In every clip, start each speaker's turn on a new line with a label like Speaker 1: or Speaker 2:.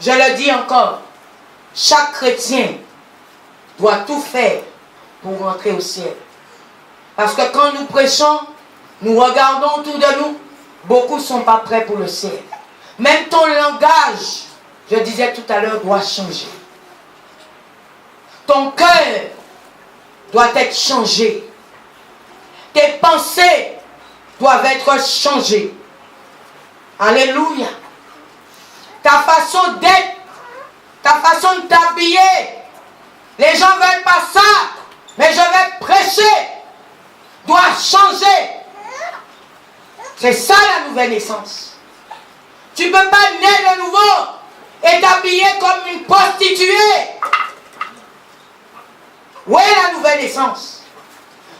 Speaker 1: Je le dis encore, chaque chrétien doit tout faire pour rentrer au ciel. Parce que quand nous prêchons, nous regardons autour de nous, beaucoup ne sont pas prêts pour le ciel. Même ton langage, je disais tout à l'heure, doit changer. Ton cœur doit être changé. Tes pensées doivent être changées. Alléluia. Ta façon d'être, ta façon de t'habiller. Les gens ne veulent pas ça, mais je vais prêcher. Doit changer. C'est ça la nouvelle naissance. Tu ne peux pas naître de nouveau et t'habiller comme une prostituée. Où est la nouvelle naissance?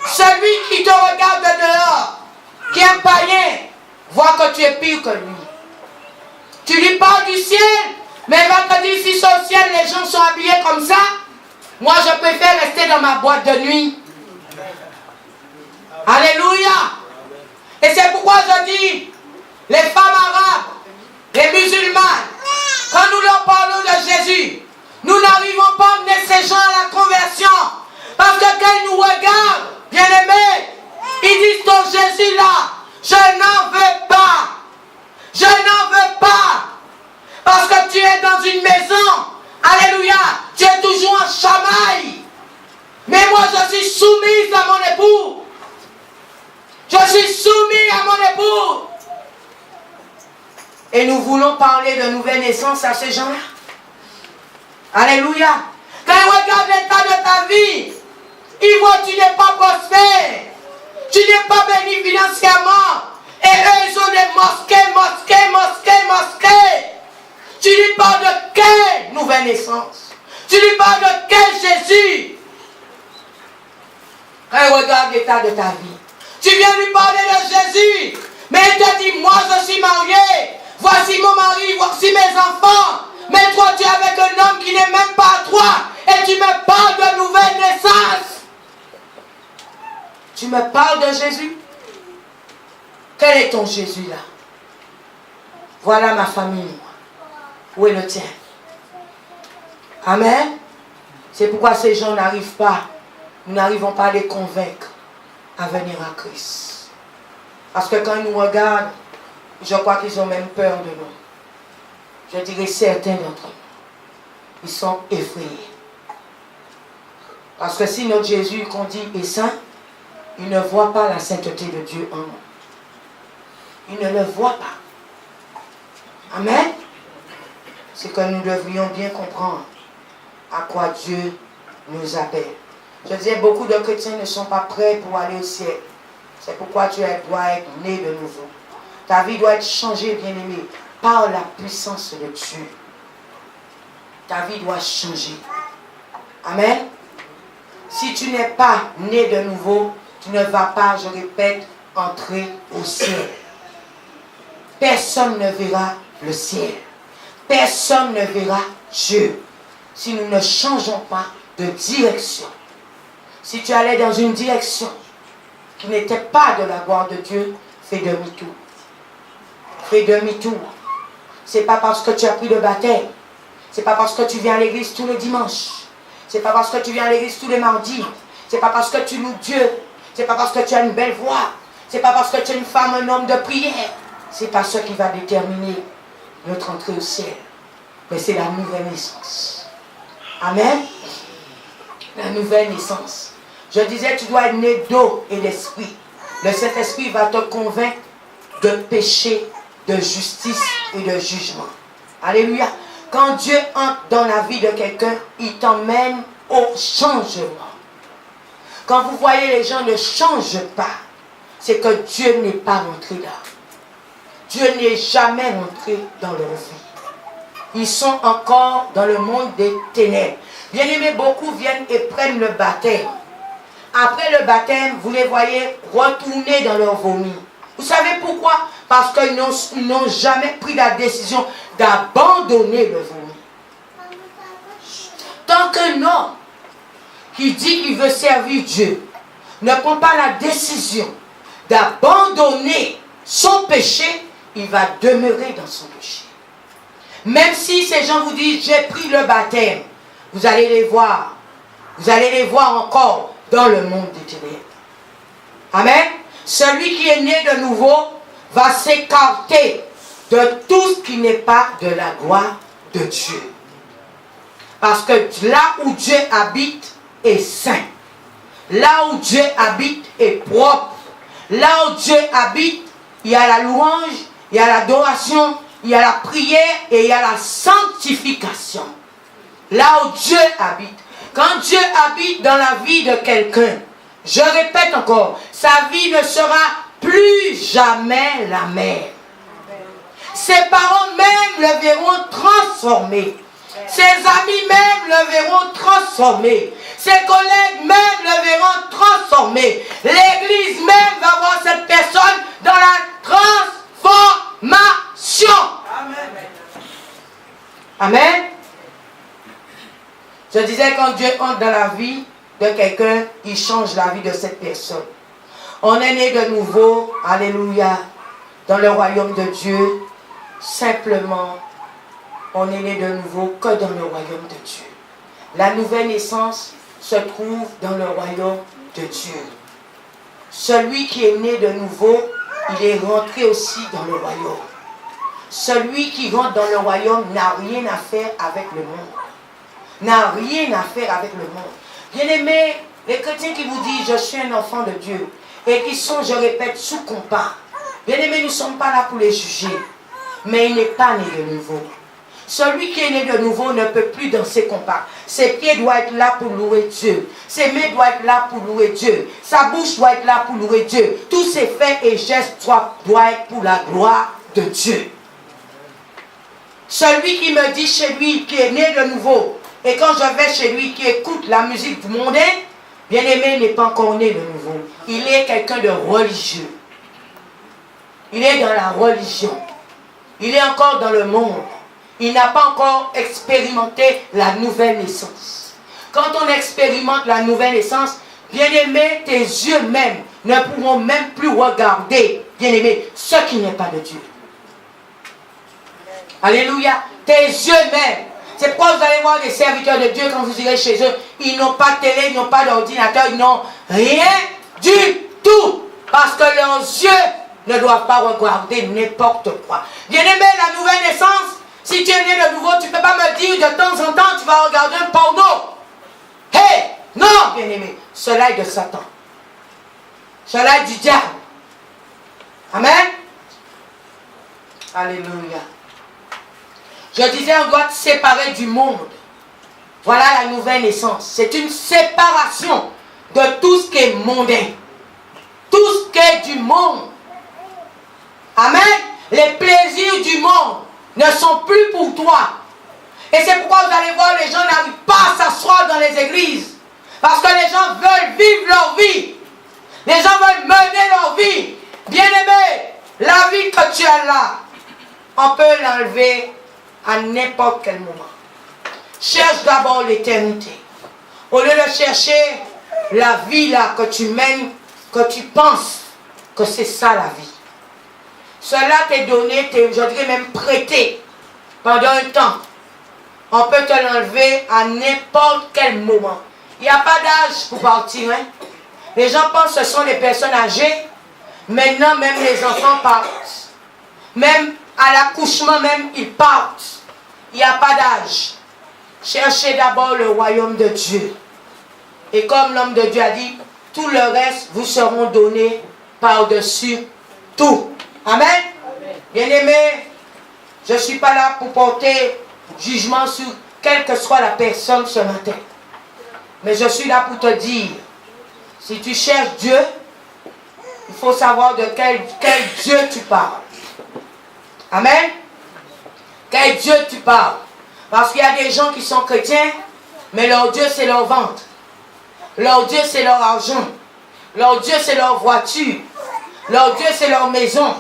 Speaker 1: Celui qui te regarde de dehors, qui est un païen, voit que tu es pire que lui. Tu lui parles du ciel, mais il va te dire si sur le ciel les gens sont habillés comme ça, moi je préfère rester dans ma boîte de nuit. Alléluia. Et c'est pourquoi je dis, les femmes arabes, les musulmanes, quand nous leur parlons de Jésus, nous n'arrivons pas à mener ces gens à la conversion. Parce que quand ils nous regardent, bien-aimés, ils disent ton Jésus là, je n'en veux pas. Je n'en veux pas. Parce que tu es dans une maison. Alléluia. Tu es toujours en chamaille. Mais moi je suis soumise à mon époux. Je suis soumis à mon époux. Et nous voulons parler de nouvelle naissance à ces gens-là. Alléluia. Quand ils regardent l'état de ta vie, ils voient que tu n'es pas prospère. Tu n'es pas béni financièrement. Et eux, ils ont des mosquées. Tu lui parles de quelle nouvelle naissance? Tu lui parles de quel Jésus? Quand il regarde l'état de ta vie, tu viens lui parler de Jésus. Mais il te dit, moi je suis marié. Voici mon mari, voici mes enfants. Mais toi tu es avec un homme qui n'est même pas à toi. Et tu me parles de nouvelle naissance. Tu me parles de Jésus? Quel est ton Jésus là? Voilà ma famille. Où est le tien? Amen. C'est pourquoi ces gens n'arrivent pas. Nous n'arrivons pas à les convaincre à venir à Christ. Parce que quand ils nous regardent, je crois qu'ils ont même peur de nous. Je dirais certains d'entre eux. Ils sont effrayés. Parce que si notre Jésus qu'on dit est saint, il ne voit pas la sainteté de Dieu en nous. Il ne le voit pas. Amen. C'est que nous devrions bien comprendre à quoi Dieu nous appelle. Je disais, beaucoup de chrétiens ne sont pas prêts pour aller au ciel. C'est pourquoi tu dois être né de nouveau. Ta vie doit être changée, bien-aimé, par la puissance de Dieu. Ta vie doit changer. Amen. Si tu n'es pas né de nouveau, tu ne vas pas, je répète, entrer au ciel. Personne ne verra le ciel. Personne ne verra Dieu si nous ne changeons pas de direction. Si tu allais dans une direction qui n'était pas de la gloire de Dieu, fais demi-tour. Fais demi-tour. C'est pas parce que tu as pris le baptême. C'est pas parce que tu viens à l'église tous les dimanches. C'est pas parce que tu viens à l'église tous les mardis. C'est pas parce que tu loues Dieu. C'est pas parce que tu as une belle voix. C'est pas parce que tu es une femme, un homme de prière. C'est pas ce qui va déterminer notre entrée au ciel. Mais c'est la nouvelle naissance. Amen. La nouvelle naissance. Je disais, tu dois être né d'eau et d'esprit. Le Saint-Esprit va te convaincre de péché, de justice et de jugement. Alléluia. Quand Dieu entre dans la vie de quelqu'un, il t'emmène au changement. Quand vous voyez les gens ne changent pas, c'est que Dieu n'est pas rentré là. Dieu n'est jamais rentré dans leur vie. Ils sont encore dans le monde des ténèbres. Bien-aimés, beaucoup viennent et prennent le baptême. Après le baptême, vous les voyez retourner dans leur vomi. Vous savez pourquoi? Parce qu'ils n'ont jamais pris la décision d'abandonner le vomi. Tant qu'un homme qui dit qu'il veut servir Dieu ne prend pas la décision d'abandonner son péché, il va demeurer dans son péché. Même si ces gens vous disent, j'ai pris le baptême, vous allez les voir. Vous allez les voir encore dans le monde des ténèbres. Amen. Celui qui est né de nouveau va s'écarter de tout ce qui n'est pas de la gloire de Dieu. Parce que là où Dieu habite est saint. Là où Dieu habite est propre. Là où Dieu habite, il y a la louange, il y a l'adoration, il y a la prière et il y a la sanctification. Là où Dieu habite. Quand Dieu habite dans la vie de quelqu'un, je répète encore, sa vie ne sera plus jamais la même. Ses parents même le verront transformé. Ses amis même le verront transformé. Ses collègues même le verront transformé. L'église même va voir cette personne dans la transformation. Amen. Je disais, quand Dieu entre dans la vie de quelqu'un, il change la vie de cette personne. On est né de nouveau, alléluia, dans le royaume de Dieu. Simplement, on est né de nouveau que dans le royaume de Dieu. La nouvelle naissance se trouve dans le royaume de Dieu. Celui qui est né de nouveau, il est rentré aussi dans le royaume. Celui qui rentre dans le royaume n'a rien à faire avec le monde. N'a rien à faire avec le monde. Bien-aimés, les chrétiens qui vous disent, je suis un enfant de Dieu, et qui sont, je répète, sous compas. Bien-aimés, nous ne sommes pas là pour les juger. Mais il n'est pas né de nouveau. Celui qui est né de nouveau ne peut plus danser compas. Ses pieds doivent être là pour louer Dieu. Ses mains doivent être là pour louer Dieu. Sa bouche doit être là pour louer Dieu. Tous ses faits et gestes doivent être pour la gloire de Dieu. Celui qui me dit chez lui, qui est né de nouveau, et quand je vais chez lui, qui écoute la musique mondaine, bien-aimé, n'est pas encore né de nouveau. Il est quelqu'un de religieux. Il est dans la religion. Il est encore dans le monde. Il n'a pas encore expérimenté la nouvelle naissance. Quand on expérimente la nouvelle naissance, bien-aimé, tes yeux même ne pourront même plus regarder, bien-aimé, ce qui n'est pas de Dieu. Alléluia. Tes yeux même. C'est pourquoi vous allez voir des serviteurs de Dieu quand vous irez chez eux. Ils n'ont pas de télé, ils n'ont pas d'ordinateur, ils n'ont rien du tout. Parce que leurs yeux ne doivent pas regarder n'importe quoi. Bien-aimé, la nouvelle naissance, si tu es né de nouveau, tu ne peux pas me dire de temps en temps tu vas regarder un porno. Hey, non, bien-aimé, cela est de Satan. Cela est du diable. Amen. Alléluia. Je disais, on doit se séparer du monde. Voilà la nouvelle naissance. C'est une séparation de tout ce qui est mondain. Tout ce qui est du monde. Amen. Les plaisirs du monde ne sont plus pour toi. Et c'est pourquoi vous allez voir, les gens n'arrivent pas à s'asseoir dans les églises. Parce que les gens veulent vivre leur vie. Les gens veulent mener leur vie. Bien-aimé, la vie que tu as là, on peut l'enlever à n'importe quel moment. Cherche d'abord l'éternité. Au lieu de chercher la vie là que tu mènes, que tu penses que c'est ça la vie. Cela t'est donné, je dirais même prêté pendant un temps. On peut te l'enlever à n'importe quel moment. Il n'y a pas d'âge pour partir. Hein? Les gens pensent que ce sont les personnes âgées. Maintenant, même les enfants partent. Même à l'accouchement, même ils partent. Il n'y a pas d'âge. Cherchez d'abord le royaume de Dieu. Et comme l'homme de Dieu a dit, tout le reste vous seront donnés par-dessus tout. Amen. Bien-aimé, je ne suis pas là pour porter jugement sur quelle que soit la personne ce matin. Mais je suis là pour te dire, si tu cherches Dieu, il faut savoir de quel Dieu tu parles. Amen. Quel Dieu tu parles. Parce qu'il y a des gens qui sont chrétiens, mais leur Dieu c'est leur ventre. Leur Dieu c'est leur argent. Leur Dieu c'est leur voiture. Leur Dieu c'est leur maison.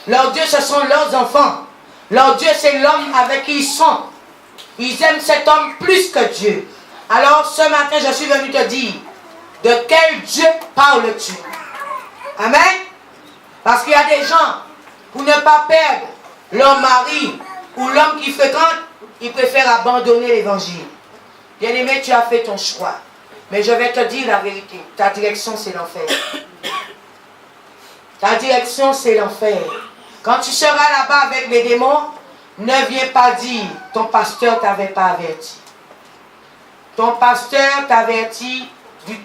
Speaker 1: Leur Dieu ce sont leurs enfants. Leur Dieu c'est l'homme avec qui ils sont. Ils aiment cet homme plus que Dieu. Alors ce matin je suis venu te dire, de quel Dieu parles-tu? Amen. Parce qu'il y a des gens, pour ne pas perdre leur mari, Ou l'homme qui fréquente, il préfère abandonner l'évangile. Bien-aimé, tu as fait ton choix. Mais je vais te dire la vérité. Ta direction, c'est l'enfer. Ta direction, c'est l'enfer. Quand tu seras là-bas avec les démons, ne viens pas dire ton pasteur ne t'avait pas averti. Ton pasteur t'avertit du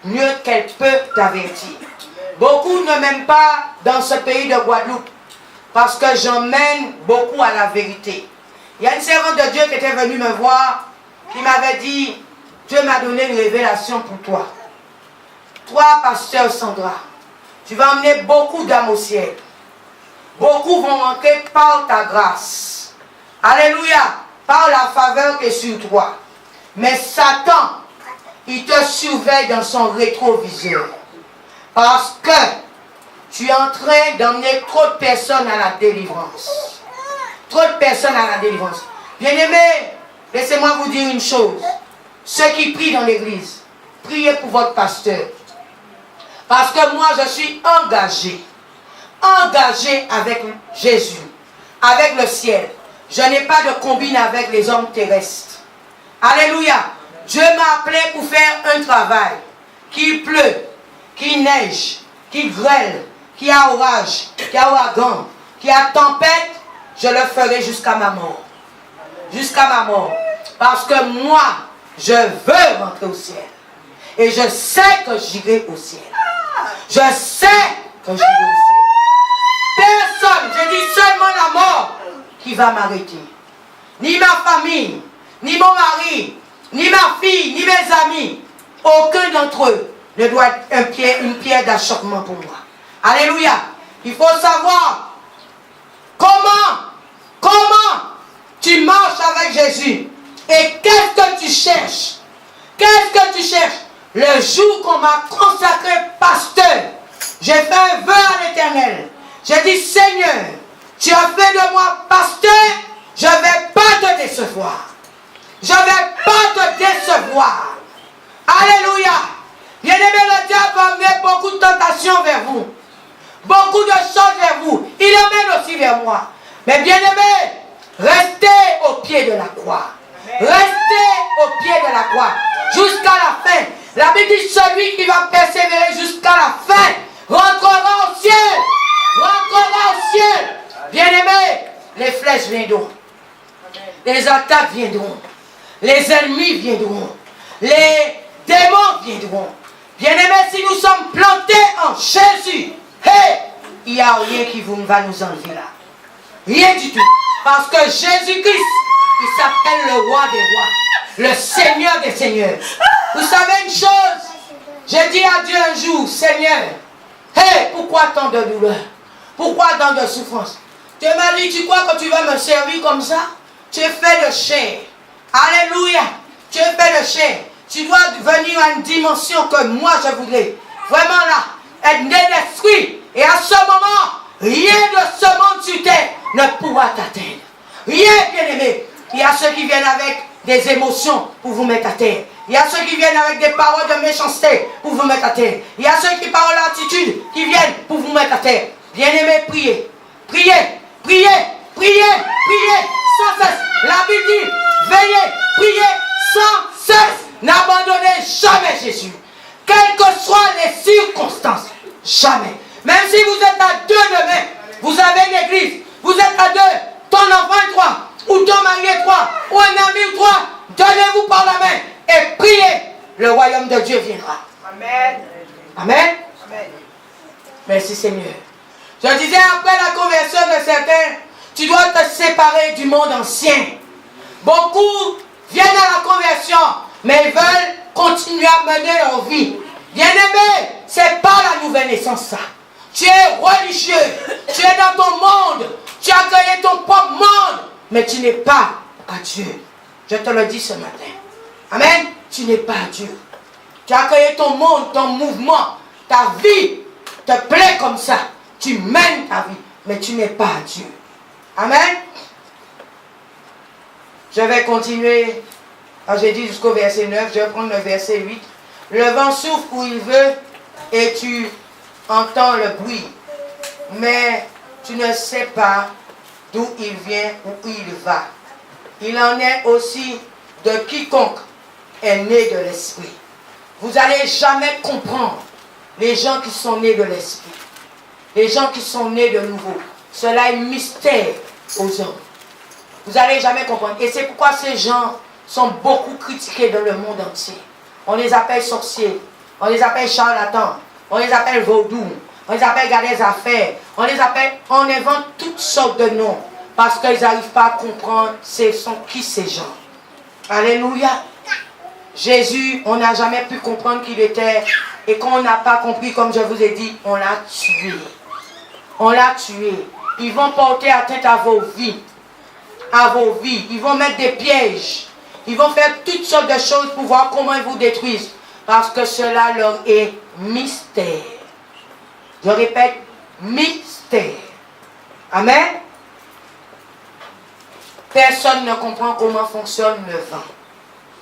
Speaker 1: mieux qu'elle peut t'avertir. Beaucoup ne m'aiment pas dans ce pays de Guadeloupe parce que j'emmène beaucoup à la vérité. Il y a une servante de Dieu qui était venue me voir, qui m'avait dit, Dieu m'a donné une révélation pour toi. Toi, pasteur Sandra, tu vas emmener beaucoup d'âmes au ciel. Beaucoup vont rentrer par ta grâce. Alléluia, par la faveur qui est sur toi. Mais Satan, il te surveille dans son rétroviseur. Parce que tu es en train d'emmener trop de personnes à la délivrance. Trop de personnes à la délivrance. Bien-aimés, laissez-moi vous dire une chose. Ceux qui prient dans l'église, priez pour votre pasteur. Parce que moi, je suis engagé. Engagé avec Jésus. Avec le ciel. Je n'ai pas de combine avec les hommes terrestres. Alléluia. Dieu m'a appelé pour faire un travail. Qu'il pleut, qu'il neige, qu'il grêle, qu'il y a orage, qu'il y a ouragan, qu'il y a tempête, je le ferai jusqu'à ma mort. Jusqu'à ma mort. Parce que moi, je veux rentrer au ciel. Et je sais que j'irai au ciel. Je sais que j'irai au ciel. Personne, je dis seulement la mort qui va m'arrêter. Ni ma famille, ni mon mari, ni ma fille, ni mes amis. Aucun d'entre eux ne doit être une pierre d'achoppement pour moi. Alléluia. Il faut savoir comment tu marches avec Jésus. Et qu'est-ce que tu cherches? Qu'est-ce que tu cherches? Le jour qu'on m'a consacré pasteur, j'ai fait un vœu à l'Éternel. J'ai dit, Seigneur, tu as fait de moi pasteur, je ne vais pas te décevoir. Je ne vais pas te décevoir. Alléluia. Bien-aimé, le diable va amener beaucoup de tentations vers vous. Beaucoup de choses vers vous. Il emmène aussi vers moi. Mais bien-aimé, restez au pied de la croix. Restez au pied de la croix. Jusqu'à la fin. La Bible dit, celui qui va persévérer jusqu'à la fin rentrera au ciel. Rentrera au ciel. Bien-aimé, les flèches viendront. Les attaques viendront. Les ennemis viendront. Les démons viendront. Bien-aimés, si nous sommes plantés en Jésus, hey, il n'y a rien qui va nous enlever là. Rien du tout. Parce que Jésus-Christ, il s'appelle le roi des rois. Le Seigneur des seigneurs. Vous savez une chose? J'ai dit à Dieu un jour, Seigneur, hey, pourquoi tant de douleur? Pourquoi tant de souffrance? Dieu m'a dit, tu crois que tu vas me servir comme ça? Tu es fait de chair. Alléluia. Tu es fait de chair. Tu dois venir à une dimension que moi je voudrais. Vraiment là, être né d'esprit. Et à ce moment, rien de ce monde sur terre ne pourra t'atteindre. Rien, bien aimé. Il y a ceux qui viennent avec des émotions pour vous mettre à terre. Il y a ceux qui viennent avec des paroles de méchanceté pour vous mettre à terre. Il y a ceux qui parlent l'attitude qui viennent pour vous mettre à terre. Bien aimé, priez. Priez, priez, priez, priez sans cesse. La Bible dit, veillez, priez sans cesse. N'abandonnez jamais Jésus. Quelles que soient les circonstances. Jamais. Même si vous êtes à deux demain, vous avez une église, vous êtes à deux, ton enfant est trois, ou ton mari est trois, ou un ami ou trois, donnez-vous par la main et priez. Le royaume de Dieu viendra. Amen. Amen. Amen. Merci Seigneur. Je disais après la conversion de certains, tu dois te séparer du monde ancien. Beaucoup viennent à la conversion, mais ils veulent continuer à mener leur vie. Bien-aimé, c'est pas la nouvelle naissance ça. Tu es religieux, tu es dans ton monde, tu as créé ton propre monde, mais tu n'es pas à Dieu. Je te le dis ce matin. Amen. Tu n'es pas à Dieu. Tu as créé ton monde, ton mouvement, ta vie te plaît comme ça. Tu mènes ta vie, mais tu n'es pas à Dieu. Amen. Je vais continuer. J'ai dit jusqu'au verset 9, je vais prendre le verset 8. Le vent souffle où il veut et tu entends le bruit, mais tu ne sais pas d'où il vient ou où il va. Il en est aussi de quiconque est né de l'Esprit. Vous n'allez jamais comprendre les gens qui sont nés de l'Esprit. Les gens qui sont nés de nouveau. Cela est mystère aux hommes. Vous n'allez jamais comprendre. Et c'est pourquoi ces gens sont beaucoup critiqués dans le monde entier. On les appelle sorciers. On les appelle charlatans. On les appelle vaudous. On les appelle gars des affaires. On invente toutes sortes de noms. Parce qu'ils n'arrivent pas à comprendre qui ces gens. Alléluia. Jésus, on n'a jamais pu comprendre qui il était. Et quand on n'a pas compris, comme je vous ai dit, on l'a tué. On l'a tué. Ils vont porter atteinte à vos vies. À vos vies. Ils vont mettre des pièges. Ils vont faire toutes sortes de choses pour voir comment ils vous détruisent. Parce que cela leur est mystère. Je répète, mystère. Amen. Personne ne comprend comment fonctionne le vent.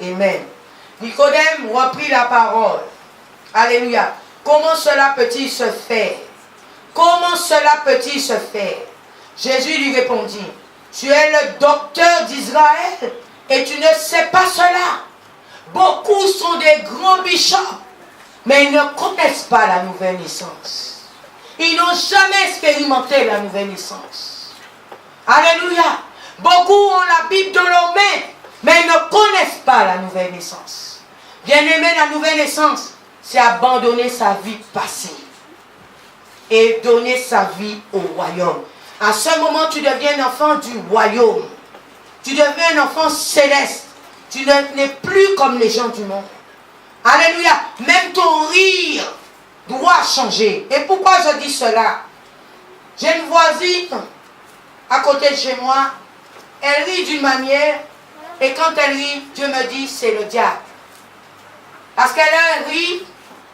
Speaker 1: Amen. Nicodème reprit la parole. Alléluia. Comment cela peut-il se faire? Comment cela peut-il se faire? Jésus lui répondit, tu es le docteur d'Israël et tu ne sais pas cela. Beaucoup sont des grands bishops, mais ils ne connaissent pas la nouvelle naissance. Ils n'ont jamais expérimenté la nouvelle naissance. Alléluia. Beaucoup ont la Bible dans leurs mains, mais ils ne connaissent pas la nouvelle naissance. Bien-aimé, la nouvelle naissance, c'est abandonner sa vie passée et donner sa vie au royaume. À ce moment, tu deviens un enfant du royaume. Tu deviens un enfant céleste. Tu n'es plus comme les gens du monde. Alléluia. Même ton rire doit changer. Et pourquoi je dis cela? J'ai une voisine à côté de chez moi. Elle rit d'une manière. Et quand elle rit, Dieu me dit c'est le diable. Parce qu'elle a un rire,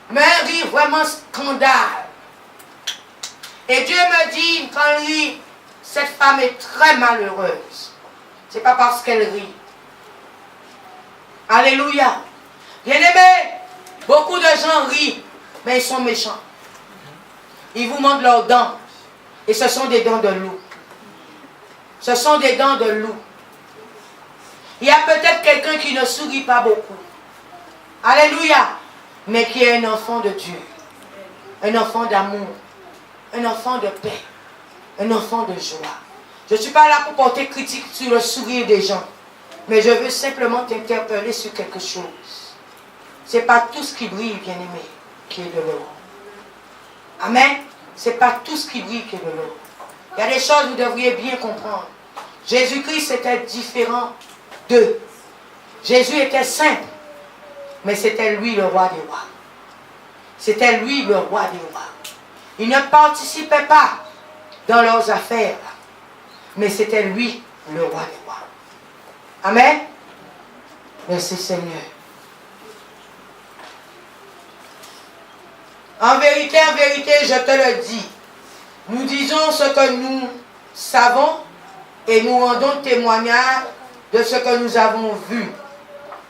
Speaker 1: mais un rire vraiment scandale. Et Dieu me dit, quand elle rit, cette femme est très malheureuse. Ce n'est pas parce qu'elle rit. Alléluia. Bien-aimés, beaucoup de gens rient, mais ils sont méchants. Ils vous montrent leurs dents. Et ce sont des dents de loup. Ce sont des dents de loup. Il y a peut-être quelqu'un qui ne sourit pas beaucoup. Alléluia. Mais qui est un enfant de Dieu. Un enfant d'amour. Un enfant de paix. Un enfant de joie. Je ne suis pas là pour porter critique sur le sourire des gens. Mais je veux simplement t'interpeller sur quelque chose. Ce n'est pas tout ce qui brille, bien-aimé, qui est de l'or. Amen. Ce n'est pas tout ce qui brille qui est de l'or. Il y a des choses que vous devriez bien comprendre. Jésus-Christ était différent d'eux. Jésus était simple. Mais c'était lui le roi des rois. C'était lui le roi des rois. Il ne participait pas dans leurs affaires. Mais c'était lui le roi des rois. Amen. Merci Seigneur. En vérité, je te le dis. Nous disons ce que nous savons et nous rendons témoignage de ce que nous avons vu.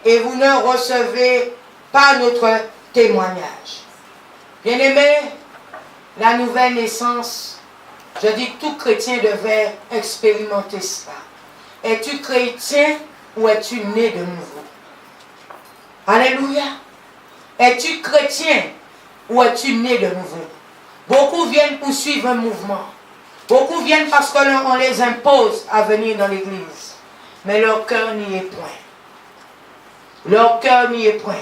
Speaker 1: Et vous ne recevez pas notre témoignage. Bien-aimés, la nouvelle naissance, je dis que tout chrétien devait expérimenter cela. Es-tu chrétien ou es-tu né de nouveau? Alléluia. Es-tu chrétien ou es-tu né de nouveau? Beaucoup viennent pour suivre un mouvement. Beaucoup viennent parce qu'on les impose à venir dans l'église. Mais leur cœur n'y est point. Leur cœur n'y est point.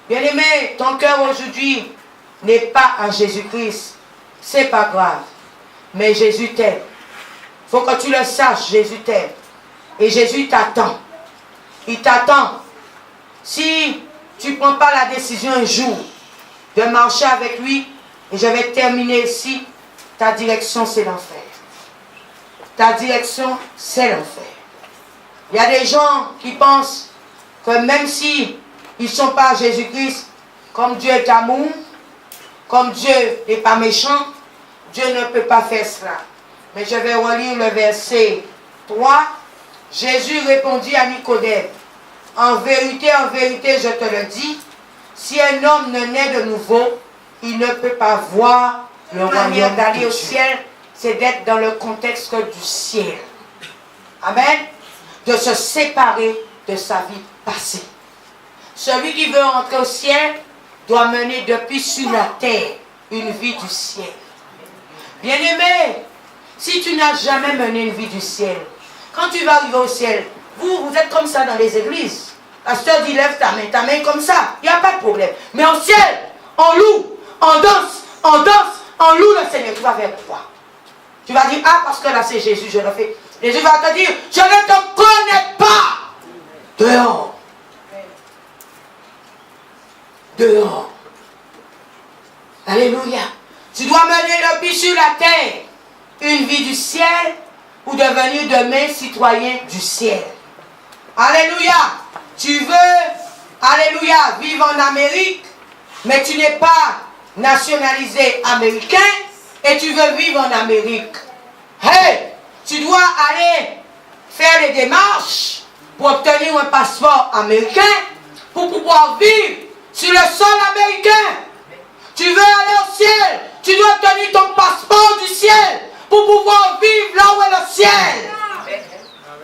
Speaker 1: Bien-aimé, ton cœur aujourd'hui n'est pas en Jésus-Christ. C'est pas grave. Mais Jésus t'aime. Il faut que tu le saches, Jésus t'aime. Et Jésus t'attend. Il t'attend. Si tu ne prends pas la décision un jour de marcher avec lui, et je vais terminer ici, ta direction c'est l'enfer. Ta direction c'est l'enfer. Il y a des gens qui pensent que même si ils ne sont pas Jésus-Christ, comme Dieu est amour, comme Dieu n'est pas méchant, Dieu ne peut pas faire cela. Mais je vais relire le verset 3. Jésus répondit à Nicodème, en vérité, je te le dis, si un homme ne naît de nouveau, il ne peut pas voir le royaume d'aller au ciel, c'est d'être dans le contexte du ciel. Amen. De se séparer de sa vie passée. Celui qui veut entrer au ciel doit mener depuis sur la terre une vie du ciel. Bien-aimé, si tu n'as jamais mené une vie du ciel, quand tu vas arriver au ciel, vous êtes comme ça dans les églises. Pasteur dit lève ta main comme ça, il n'y a pas de problème. Mais au ciel, on loue, on danse, on loue le Seigneur. Tu vas faire quoi? Tu vas dire, ah, parce que là c'est Jésus, je le fais. Jésus va te dire, je ne te connais pas. Dehors. Dehors. Alléluia. Tu dois mener le pied sur la terre, une vie du ciel, ou devenir demain citoyen du ciel. Alléluia. Tu veux, alléluia, vivre en Amérique, mais tu n'es pas nationalisé américain et tu veux vivre en Amérique. Hey, tu dois aller faire les démarches pour obtenir un passeport américain pour pouvoir vivre sur le sol américain. Tu veux aller au ciel, tu dois obtenir ton passeport du ciel pour pouvoir vivre là où est le ciel.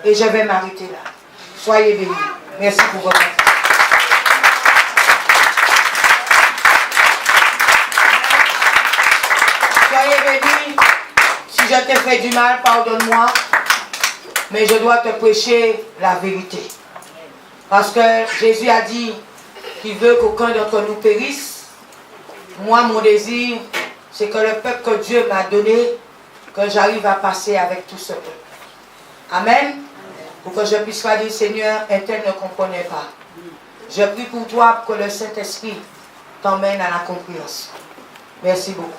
Speaker 1: Et je vais m'arrêter là. Soyez bénis. Merci pour votre attention. Soyez bénis. Si je t'ai fait du mal, pardonne-moi. Mais je dois te prêcher la vérité. Parce que Jésus a dit qu'il veut qu'aucun d'entre nous périsse. Moi, mon désir, c'est que le peuple que Dieu m'a donné, que j'arrive à passer avec tout ce peuple. Amen. Pour que je puisse pas dire, Seigneur, un tel ne comprenait pas. Je prie pour toi pour que le Saint-Esprit t'emmène à la compréhension. Merci beaucoup.